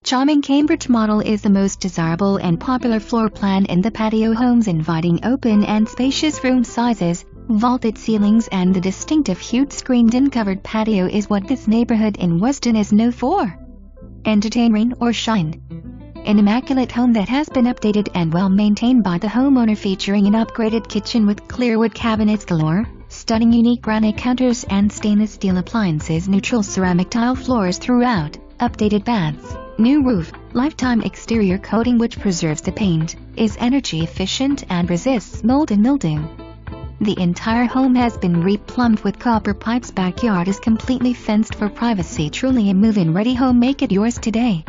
charming Cambridge model is the most desirable and popular floor plan in the patio homes, inviting open and spacious room sizes, vaulted ceilings, and the distinctive hued screened-in covered patio is what this neighborhood in Weston is known for. Entertain, rain or shine. An immaculate home that has been updated and well maintained by the homeowner, featuring an upgraded kitchen with clearwood cabinets galore, stunning unique granite counters and stainless steel appliances, neutral ceramic tile floors throughout, updated baths, new roof, lifetime exterior coating which preserves the paint, is energy efficient and resists mold and mildew. The entire home has been re-plumbed with copper pipes. Backyard is completely fenced for privacy. Truly a move-in ready home. Make it yours today.